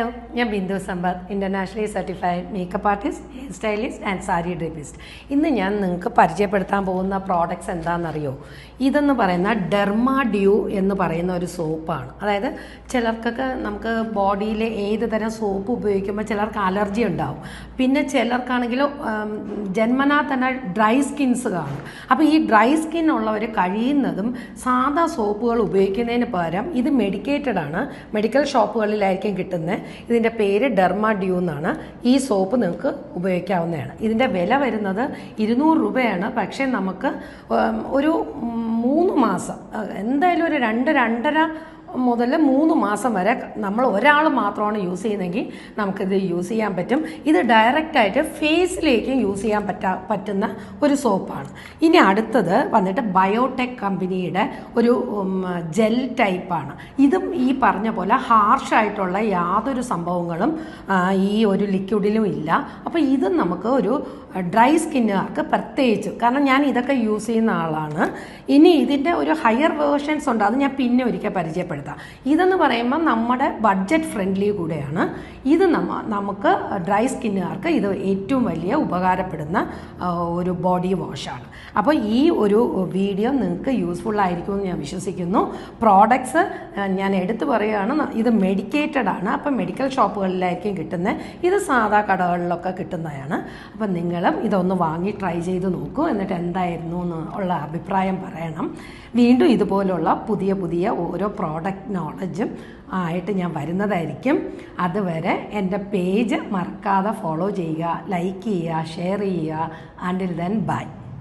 Hello, ഞാൻ Bindu Sampath, internationally certified makeup artist, hair stylist and sari drapist. ഇന്ന് ഞാൻ നിങ്ങൾക്ക് പരിചയപ്പെടുത്താൻ പോകുന്ന പ്രോഡക്റ്റ്സ് എന്താണെന്നറിയോ? ഇതെന്ന് പറയുന്ന ഡെർമാഡ്യൂ എന്ന് പറയുന്ന ഒരു സോപ്പാണ്. അതായത് ചിലർക്കൊക്കെ നമുക്ക് ബോഡിയിൽ ഏത് തരം സോപ്പ് ഉപയോഗിക്കുമ്പോൾ ചിലർക്ക് അലർജി ഉണ്ടാവും. പിന്നെ ചിലർക്കാണെങ്കിലും ജന്മനാ തന്നെ ഡ്രൈ സ്കിൻസ് കാണും. അപ്പോൾ ഈ ഡ്രൈ സ്കിൻ ഉള്ളവർ കഴിയുന്നതും സാധാ സോപ്പുകൾ ഉപയോഗിക്കുന്നതിന് പകരം ഇത് മെഡിക്കേറ്റഡ് ആണ്. മെഡിക്കൽ ഷോപ്പുകളിലായിരിക്കും കിട്ടുന്നത്. ഇതിൻ്റെ പേര് ഡെർമാഡ്യൂ എന്നാണ്. ഈ സോപ്പ് നിങ്ങൾക്ക് ഉപയോഗിക്കാവുന്നതാണ്. ഇതിൻ്റെ വില വരുന്നത് 200 രൂപയാണ്. പക്ഷേ നമുക്ക് ഒരു 3 മാസം, എന്തായാലും ഒരു 2-2.5 മുതൽ 3 മാസം വരെ നമ്മൾ ഒരാൾ മാത്രമാണ് യൂസ് ചെയ്യുന്നതെങ്കിൽ നമുക്കിത് യൂസ് ചെയ്യാൻ പറ്റും. ഇത് ഡയറക്റ്റായിട്ട് ഫേസിലേക്ക് യൂസ് ചെയ്യാൻ പറ്റുന്ന ഒരു സോപ്പാണ്. ഇനി അടുത്തത് വന്നിട്ട് ബയോടെക് കമ്പനിയുടെ ഒരു ജെൽ ടൈപ്പാണ്. ഇതും ഈ പറഞ്ഞ പോലെ ഹാർഷായിട്ടുള്ള യാതൊരു സംഭവങ്ങളും ഈ ഒരു ലിക്വിഡിലും ഇല്ല. അപ്പോൾ ഇത് നമുക്ക് ഒരു ഡ്രൈ സ്കിന്നുകാർക്ക് പ്രത്യേകിച്ച്, കാരണം ഞാൻ ഇതൊക്കെ യൂസ് ചെയ്യുന്ന ആളാണ്. ഇനി ഇതിൻ്റെ ഒരു ഹയർ വേർഷൻസ് ഉണ്ട്, അത് ഞാൻ പിന്നെ ഒരിക്കൽ പരിചയപ്പെടുത്താം. ഇതെന്ന് പറയുമ്പോൾ നമ്മുടെ ബഡ്ജറ്റ് ഫ്രണ്ട്ലി കൂടെയാണ്. ഇത് നമുക്ക് ഡ്രൈ സ്കിന്നുകാർക്ക് ഇത് ഏറ്റവും വലിയ ഉപകാരപ്പെടുന്ന ഒരു ബോഡി വാഷാണ്. അപ്പോൾ ഈ ഒരു വീഡിയോ നിങ്ങൾക്ക് യൂസ്ഫുൾ ആയിരിക്കുമെന്ന് ഞാൻ വിശ്വസിക്കുന്നു. പ്രോഡക്ട്സ് ഞാൻ എടുത്തു പറയുകയാണ്, ഇത് മെഡിക്കേറ്റഡ് ആണ്. അപ്പം മെഡിക്കൽ ഷോപ്പുകളിലായിരിക്കും കിട്ടുന്നത്. ഇത് സാധാ കടകളിലൊക്കെ കിട്ടുന്നതാണ്. അപ്പം നിങ്ങളും ഇതൊന്ന് വാങ്ങി ട്രൈ ചെയ്ത് നോക്കൂ. എന്നിട്ട് എന്തായിരുന്നു എന്നുള്ള അഭിപ്രായം പറയണം. വീണ്ടും ഇതുപോലുള്ള പുതിയ പുതിയ ഓരോ പ്രോഡക്റ്റ് നോളജും ആയിട്ട് ഞാൻ വരുന്നതായിരിക്കും. അതുവരെ എൻ്റെ പേജ് മറക്കാതെ ഫോളോ ചെയ്യുക, ലൈക്ക് ചെയ്യുക, ഷെയർ ചെയ്യുക. ആൻഡിൽ ദെൻ ബൈ.